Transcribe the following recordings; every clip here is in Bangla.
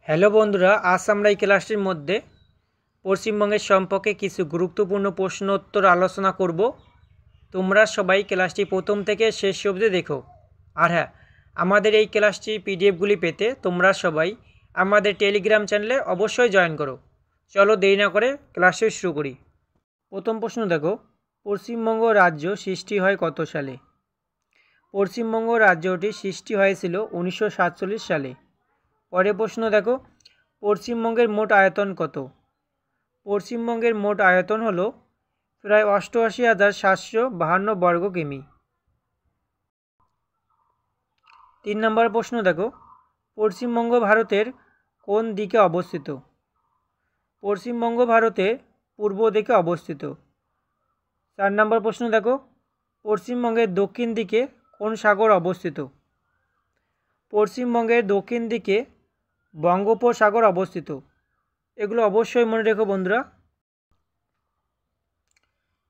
হ্যালো বন্ধুরা, আজ আমরা এই ক্লাসটির মধ্যে পশ্চিমবঙ্গের সম্পর্কে কিছু গুরুত্বপূর্ণ প্রশ্নোত্তর আলোচনা করব। তোমরা সবাই ক্লাসটি প্রথম থেকে শেষ অবধি দেখো। আর হ্যাঁ, আমাদের এই ক্লাসটি পিডিএফগুলি পেতে তোমরা সবাই আমাদের টেলিগ্রাম চ্যানেলে অবশ্যই জয়েন করো। চলো দেরি না করে ক্লাসটি শুরু করি। প্রথম প্রশ্ন দেখো, পশ্চিমবঙ্গ রাজ্য সৃষ্টি হয় কত সালে? পশ্চিমবঙ্গ রাজ্যটি সৃষ্টি হয়েছিল 1947 সালে। পরের প্রশ্ন দেখো, পশ্চিমবঙ্গের মোট আয়তন কত? পশ্চিমবঙ্গের মোট আয়তন হল প্রায় 88,752 বর্গ কিমি। 3 নম্বর প্রশ্ন দেখো, পশ্চিমবঙ্গ ভারতের কোন দিকে অবস্থিত? পশ্চিমবঙ্গ ভারতের পূর্ব দিকে অবস্থিত। 4 নম্বর প্রশ্ন দেখো, পশ্চিমবঙ্গের দক্ষিণ দিকে কোন সাগর অবস্থিত? পশ্চিমবঙ্গের দক্ষিণ দিকে বঙ্গোপসাগর অবস্থিত। এগুলো অবশ্যই মনে রেখো বন্ধুরা।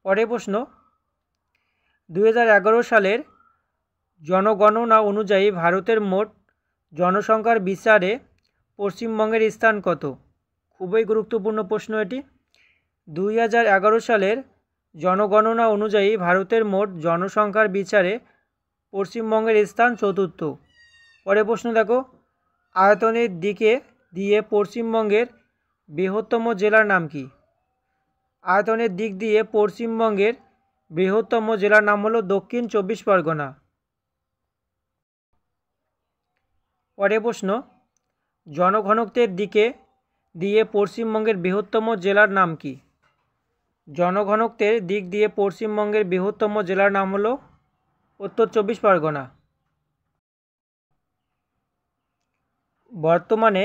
পরের প্রশ্ন, 2011 সালের জনগণনা অনুযায়ী ভারতের মোট জনসংখ্যার বিচারে পশ্চিমবঙ্গের স্থান কত? খুবই গুরুত্বপূর্ণ প্রশ্ন এটি। 2011 সালের জনগণনা অনুযায়ী ভারতের মোট জনসংখ্যার বিচারে পশ্চিমবঙ্গের স্থান চতুর্থ। পরের প্রশ্ন দেখো, আয়তনের দিকে দিয়ে পশ্চিমবঙ্গের বৃহত্তম জেলার নাম কি? আয়তনের দিক দিয়ে পশ্চিমবঙ্গের বৃহত্তম জেলার নাম হলো দক্ষিণ 24 পরগনা। পরের প্রশ্ন, জনঘনত্বের দিকে দিয়ে পশ্চিমবঙ্গের বৃহত্তম জেলার নাম কি? জনঘনত্বের দিক দিয়ে পশ্চিমবঙ্গের বৃহত্তম জেলার নাম হলো উত্তর 24 পরগনা। বর্তমানে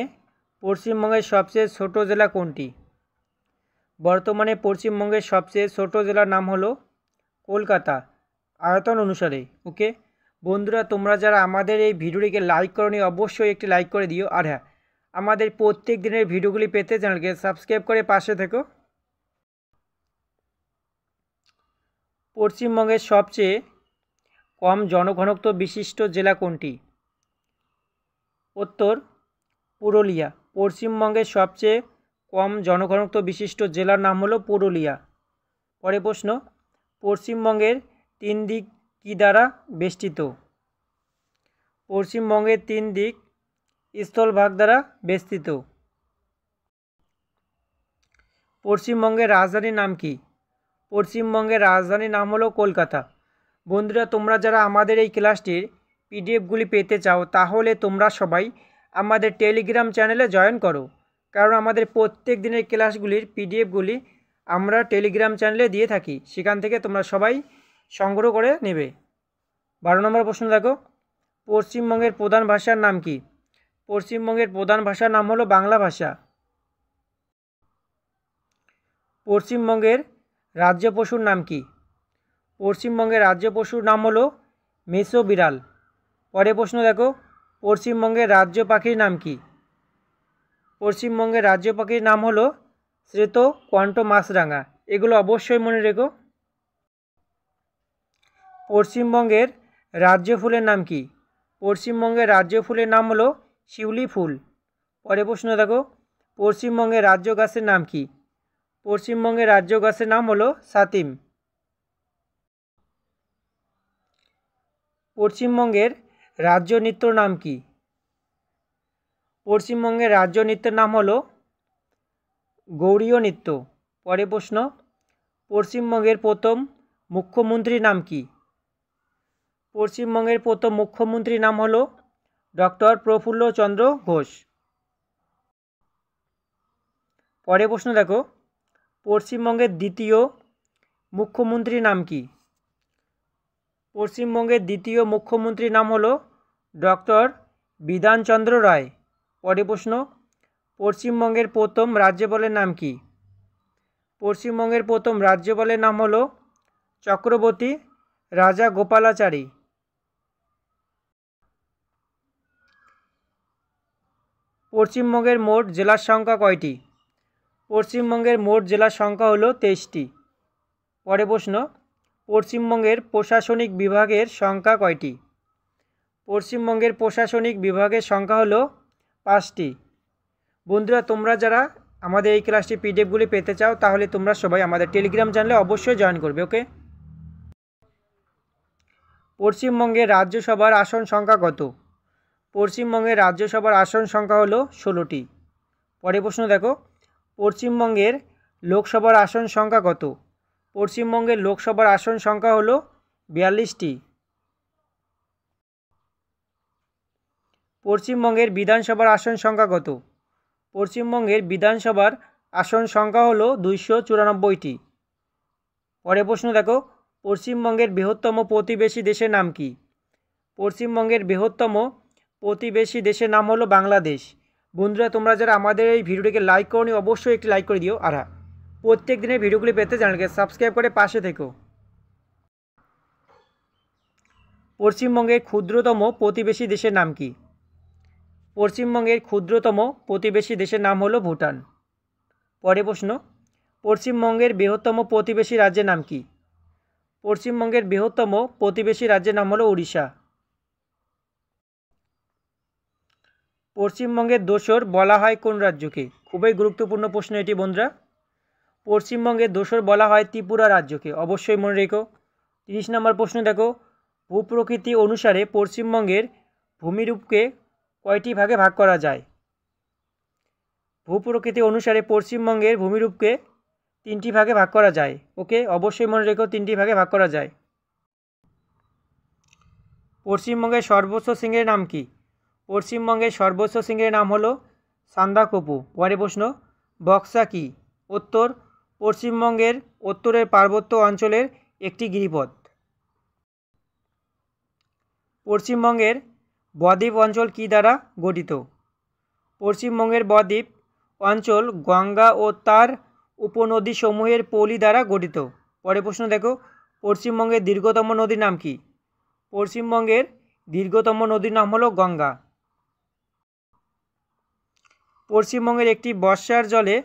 পশ্চিমবঙ্গের সবচেয়ে ছোট জেলা কোনটি? বর্তমানে পশ্চিমবঙ্গের সবচেয়ে ছোট জেলার নাম হলো কলকাতা, আয়তন অনুসারে। ওকে বন্ধুরা, তোমরা যারা আমাদের এই ভিডিওটিকে লাইক করনি অবশ্যই একটি লাইক করে দিও। আর হ্যাঁ, আমাদের প্রত্যেক দিনের ভিডিওগুলি পেতে চ্যানেলকে সাবস্ক্রাইব করে পাশে থেকো। পশ্চিমবঙ্গের সবচেয়ে কম জনঘনত্ব বিশিষ্ট জেলা কোনটি? উত্তর পুরুলিয়া। পশ্চিমবঙ্গের সবচেয়ে কম জনঘনত্ব বিশিষ্ট জেলার নাম হলো পুরুলিয়া। পরের প্রশ্ন, পশ্চিমবঙ্গের 3 দিক কী দ্বারা বেষ্টিত? পশ্চিমবঙ্গের 3 দিক স্থলভাগ দ্বারা বেষ্টিত। পশ্চিমবঙ্গের রাজধানীর নাম কি? পশ্চিমবঙ্গের রাজধানীর নাম হলো কলকাতা। বন্ধুরা, তোমরা যারা আমাদের এই ক্লাসটির পিডিএফগুলি পেতে চাও তাহলে তোমরা সবাই আমাদের টেলিগ্রাম চ্যানেলে জয়েন করো, কারণ আমাদের প্রত্যেক দিনের ক্লাসগুলির পিডিএফগুলি আমরা টেলিগ্রাম চ্যানেলে দিয়ে থাকি। সেখান থেকে তোমরা সবাই সংগ্রহ করে নেবে। 12 নম্বর প্রশ্ন দেখো, পশ্চিমবঙ্গের প্রধান ভাষার নাম কি? পশ্চিমবঙ্গের প্রধান ভাষার নাম হলো বাংলা ভাষা। পশ্চিমবঙ্গের রাজ্য পশুর নাম কি? পশ্চিমবঙ্গের রাজ্য পশুর নাম হলো মেছো বিড়াল। পরের প্রশ্ন দেখো, পশ্চিমবঙ্গের রাজ্য পাখির নাম কি? পশ্চিমবঙ্গের রাজ্য পাখির নাম হলো শ্বেত কণ্ঠ মাছরাঙা। এগুলো অবশ্যই মনে রেখো। পশ্চিমবঙ্গের রাজ্য ফুলের নাম কি? পশ্চিমবঙ্গের রাজ্য ফুলের নাম হলো শিউলি ফুল। পরের প্রশ্ন দেখো, পশ্চিমবঙ্গের রাজ্য গাছের নাম কি? পশ্চিমবঙ্গের রাজ্য গাছের নাম হলো সাতিম। পশ্চিমবঙ্গের রাজ্য নৃত্যর নাম কি? পশ্চিমবঙ্গের রাজ্য নৃত্যের নাম হলো গৌড়ীয় নৃত্য। পরের প্রশ্ন, পশ্চিমবঙ্গের প্রথম মুখ্যমন্ত্রীর নাম কি? পশ্চিমবঙ্গের প্রথম মুখ্যমন্ত্রীর নাম হলো ডক্টর প্রফুল্লচন্দ্র ঘোষ। পরের প্রশ্ন দেখো, পশ্চিমবঙ্গের দ্বিতীয় মুখ্যমন্ত্রীর নাম কি? পশ্চিমবঙ্গের দ্বিতীয় মুখ্যমন্ত্রীর নাম হলো ডক্টর বিধানচন্দ্র রায়। পরের প্রশ্ন, পশ্চিমবঙ্গের প্রথম রাজ্যপালের নাম কি? পশ্চিমবঙ্গের প্রথম রাজ্যপালের নাম হলো চক্রবর্তী রাজা গোপালাচারী। পশ্চিমবঙ্গের মোট জেলার সংখ্যা কয়টি? পশ্চিমবঙ্গের মোট জেলার সংখ্যা হলো 23টি। পরের প্রশ্ন, পশ্চিমবঙ্গের প্রশাসনিক বিভাগের সংখ্যা কয়টি? পশ্চিমবঙ্গের প্রশাসনিক বিভাগের সংখ্যা হলো 5টি। বন্ধুরা, তোমরা যারা আমাদের এই ক্লাসটি পিডিএফগুলি পেতে চাও তাহলে তোমরা সবাই আমাদের টেলিগ্রাম চ্যানেলে অবশ্যই জয়েন করবে। ওকে। পশ্চিমবঙ্গের রাজ্যসভার আসন সংখ্যা কত? পশ্চিমবঙ্গের রাজ্যসভার আসন সংখ্যা হলো 16টি। পরের প্রশ্ন দেখো, পশ্চিমবঙ্গের লোকসভার আসন সংখ্যা কত? পশ্চিমবঙ্গের লোকসভার আসন সংখ্যা হলো 42টি। পশ্চিমবঙ্গের বিধানসভার আসন সংখ্যা কত? পশ্চিমবঙ্গের বিধানসভার আসন সংখ্যা হলো 294টি। পরের প্রশ্ন দেখো, পশ্চিমবঙ্গের বৃহত্তম প্রতিবেশী দেশের নাম কি? পশ্চিমবঙ্গের বৃহত্তম প্রতিবেশী দেশের নাম হলো বাংলাদেশ। বন্ধুরা, তোমরা যারা আমাদের এই ভিডিওটিকে লাইক করোনি অবশ্যই একটি লাইক করে দিও। আর প্রত্যেক দিনের ভিডিওগুলি পেতে চ্যানেলকে সাবস্ক্রাইব করে পাশে থেকো। পশ্চিমবঙ্গের ক্ষুদ্রতম প্রতিবেশী দেশের নাম কি? পশ্চিমবঙ্গের ক্ষুদ্রতম প্রতিবেশী দেশের নাম হলো ভুটান। পরের প্রশ্ন, পশ্চিমবঙ্গের বৃহত্তম প্রতিবেশী রাজ্যের নাম কি? পশ্চিমবঙ্গের বৃহত্তম প্রতিবেশী রাজ্যের নাম হলো উড়িষ্যা। পশ্চিমবঙ্গের দোসর বলা হয় কোন রাজ্যকে? খুবই গুরুত্বপূর্ণ প্রশ্ন এটি বন্ধুরা। পশ্চিমবঙ্গের দোসর বলা হয় ত্রিপুরা রাজ্যকে, অবশ্যই মনে রেখো। 30 নম্বর প্রশ্ন দেখো, ভূপ্রকৃতি অনুসারে পশ্চিমবঙ্গের ভূমিরূপকে কয়টি ভাগে ভাগ করা যায়? ভূপ্রকৃতি অনুসারে পশ্চিমবঙ্গের ভূমিরূপকে 3টি ভাগে ভাগ করা যায়। ওকে, অবশ্যই মনে রেখো 3টি ভাগে ভাগ করা যায়। পশ্চিমবঙ্গের সর্বোচ্চ শৃঙ্গের নাম কি? পশ্চিমবঙ্গের সর্বোচ্চ শৃঙ্গের নাম হলো সান্দাকফু। পরের প্রশ্ন, বক্সা কি? উত্তর, পশ্চিমবঙ্গের উত্তরের পার্বত্য অঞ্চলের একটি গিরিপথ। পশ্চিমবঙ্গের বদ্বীপ অঞ্চল কি দ্বারা গঠিত? পশ্চিমবঙ্গের বদ্বীপ অঞ্চল গঙ্গা ও তার উপনদী সমূহের পলি দ্বারা গঠিত। পরের প্রশ্ন দেখো, পশ্চিমবঙ্গের দীর্ঘতম নদীর নাম কি? পশ্চিমবঙ্গের দীর্ঘতম নদীর নাম হলো গঙ্গা। পশ্চিমবঙ্গের একটি বর্ষার জলে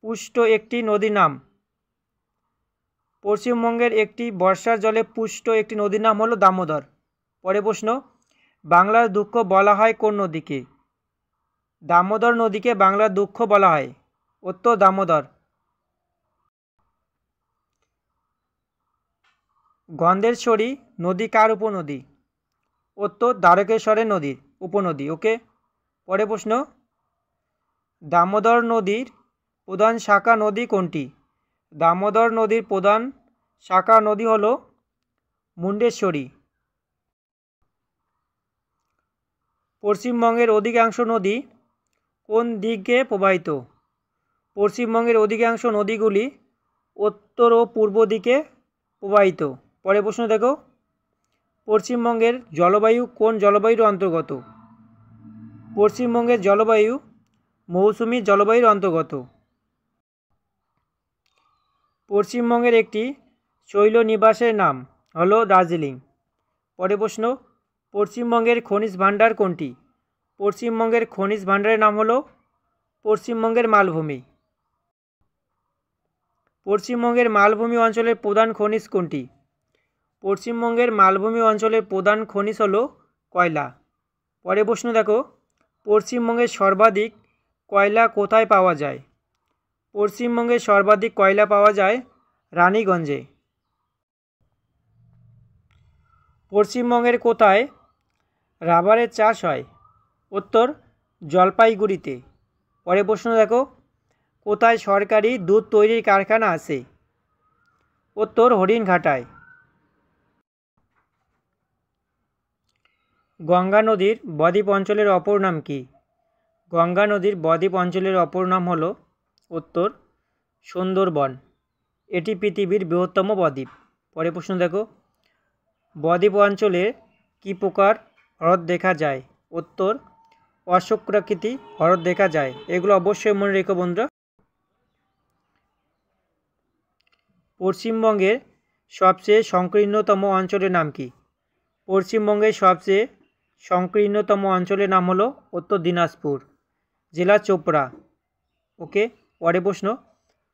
পুষ্ট একটি নদীর নাম? পশ্চিমবঙ্গের একটি বর্ষার জলে পুষ্ট একটি নদীর নাম হলো দামোদর। পরের প্রশ্ন, বাংলার দুঃখ বলা হয় কোন নদীকে? দামোদর নদীকে বাংলার দুঃখ বলা হয়। উত্তর, দামোদর। গন্ধেশ্বরী নদী কার উপনদী? উত্তর, দ্বারকেশ্বরের নদীর উপনদী। ওকে। পরের প্রশ্ন, দামোদর নদীর প্রধান শাখা নদী কোনটি? দামোদর নদীর প্রধান শাখা নদী হল মুন্ডেশ্বরী। পশ্চিমবঙ্গের অধিকাংশ নদী কোন দিকে প্রবাহিত? পশ্চিমবঙ্গের অধিকাংশ নদীগুলি উত্তর ও পূর্ব দিকে প্রবাহিত। পরের প্রশ্ন দেখো, পশ্চিমবঙ্গের জলবায়ু কোন জলবায়ুর অন্তর্গত? পশ্চিমবঙ্গের জলবায়ু মৌসুমী জলবায়ুর অন্তর্গত। পশ্চিমবঙ্গের একটি শৈলনিবাসের নাম হলো দার্জিলিং। পরের প্রশ্ন, পশ্চিমবঙ্গের খনিজ ভাণ্ডার কোনটি? পশ্চিমবঙ্গের খনিজ ভাণ্ডারের নাম হলো পশ্চিমবঙ্গের মালভূমি। পশ্চিমবঙ্গের মালভূমি অঞ্চলের প্রধান খনিজ কোনটি? পশ্চিমবঙ্গের মালভূমি অঞ্চলের প্রধান খনিজ হলো কয়লা। পরের প্রশ্ন দেখো, পশ্চিমবঙ্গের সর্বাধিক কয়লা কোথায় পাওয়া যায়? পশ্চিমবঙ্গের সর্বাধিক কয়লা পাওয়া যায় রানীগঞ্জে। পশ্চিমবঙ্গের কোথায় রাবারের চাষ হয়? উত্তর, জলপাইগুড়িতে। পরের প্রশ্ন দেখো, কোথায় সরকারি দুধ তৈরির কারখানা আছে? উত্তর, হরিণঘাটায়। গঙ্গা নদীর বদ্বীপ অঞ্চলের অপর নাম কি? গঙ্গা নদীর বদ্বীপ অঞ্চলের অপর নাম হল উত্তর, সুন্দরবন। এটি পৃথিবীর বৃহত্তম বদ্বীপ। পরের প্রশ্ন দেখো, বদ্বীপ অঞ্চলে কী প্রকার হ্রদ দেখা যায়? উত্তর, অশ্বক্রাকৃতি হ্রদ দেখা যায়। এগুলো অবশ্যই মনে রেখো বন্ধুরা। পশ্চিমবঙ্গের সবচেয়ে সংকীর্ণতম অঞ্চলের নাম কি? পশ্চিমবঙ্গের সবচেয়ে সংকীর্ণতম অঞ্চলের নাম হলো উত্তর দিনাজপুর, জেলা চোপড়া। ওকে। পরের প্রশ্ন,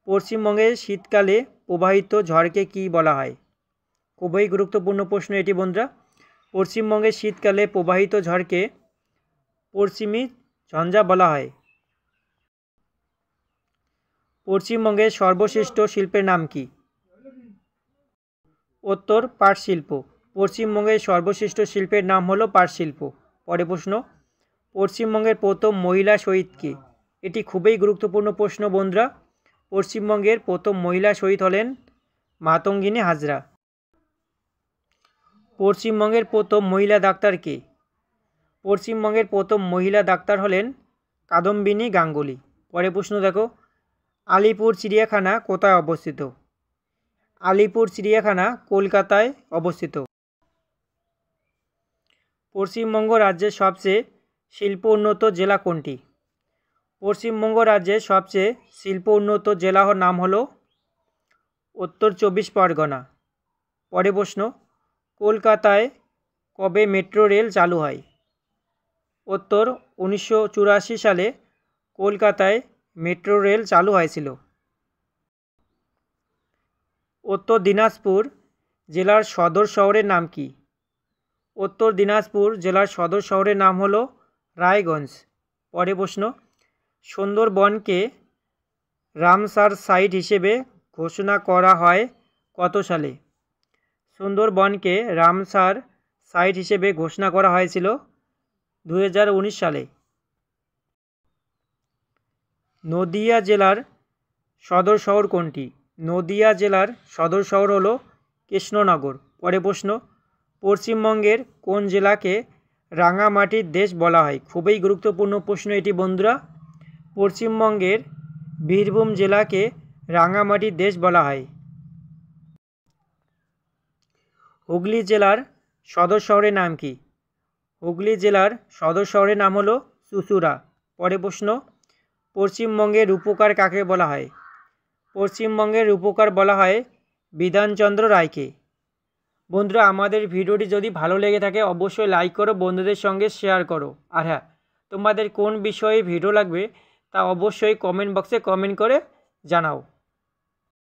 পশ্চিমবঙ্গের শীতকালে প্রবাহিত ঝড়কে কী বলা হয়? খুবই গুরুত্বপূর্ণ প্রশ্ন এটি বন্ধুরা। পশ্চিমবঙ্গের শীতকালে প্রবাহিত ঝড়কে পশ্চিমী ঝঞ্ঝা বলা হয়। পশ্চিমবঙ্গের সর্বশ্রেষ্ঠ শিল্পের নাম কি? উত্তর পাট শিল্প। পশ্চিমবঙ্গের সর্বশ্রেষ্ঠ শিল্পের নাম হলো পাট শিল্প। পরের প্রশ্ন, পশ্চিমবঙ্গের প্রথম মহিলা শহীদ কে? এটি খুবই গুরুত্বপূর্ণ প্রশ্ন বন্ধুরা। পশ্চিমবঙ্গের প্রথম মহিলা শহীদ হলেন মাতঙ্গিনী হাজরা। পশ্চিমবঙ্গের প্রথম মহিলা ডাক্তার কে? পশ্চিমবঙ্গের প্রথম মহিলা ডাক্তার হলেন কাদম্বিনী গাঙ্গুলি। পরের প্রশ্ন দেখো, আলিপুর চিড়িয়াখানা কোথায় অবস্থিত? আলিপুর চিড়িয়াখানা কলকাতায় অবস্থিত। পশ্চিমবঙ্গ রাজ্যের সবচেয়ে শিল্প উন্নত জেলা কোনটি? পশ্চিমবঙ্গ রাজ্যের সবচেয়ে শিল্প উন্নত জেলার নাম হলো উত্তর 24 পরগনা। পরের প্রশ্ন, কলকাতায় কবে মেট্রো রেল চালু হয়? উত্তর 1984 সালে কলকাতায় মেট্রো রেল চালু হয়েছিল। উত্তর দিনাজপুর জেলার সদর শহরের নাম কি? উত্তর দিনাজপুর জেলার সদর শহরের নাম হলো রায়গঞ্জ। পরের প্রশ্ন, সুন্দরবনকে রামসার সাইট হিসেবে ঘোষণা করা হয় কত সালে? সুন্দরবনকে রামসার সাইট হিসেবে ঘোষণা করা হয়েছিল 2019 সালে। নদিয়া জেলার সদর শহর কোনটি? নদিয়া জেলার সদর শহর হলো কৃষ্ণনগর। পরের প্রশ্ন, পশ্চিমবঙ্গের কোন জেলাকে রাঙামাটির দেশ বলা হয়? খুবই গুরুত্বপূর্ণ প্রশ্ন এটি বন্ধুরা। পশ্চিমবঙ্গের বীরভূম জেলাকে রাঙামাটির দেশ বলা হয়। হুগলি জেলার সদর শহরের নাম কি? হুগলি জেলার সদর শহরের নাম হলো চুঁচুড়া। পরের প্রশ্ন, পশ্চিমবঙ্গের রূপকার কাকে বলা হয়? পশ্চিমবঙ্গের রূপকার বলা হয় বিধানচন্দ্র রায়কে। বন্ধুরা, আমাদের ভিডিওটি যদি ভালো লেগে থাকে অবশ্যই লাইক করো, বন্ধুদের সঙ্গে শেয়ার করো। আর হ্যাঁ, তোমাদের কোন বিষয়ে ভিডিও লাগবে তা অবশ্যই কমেন্ট বক্সে কমেন্ট করে জানাও।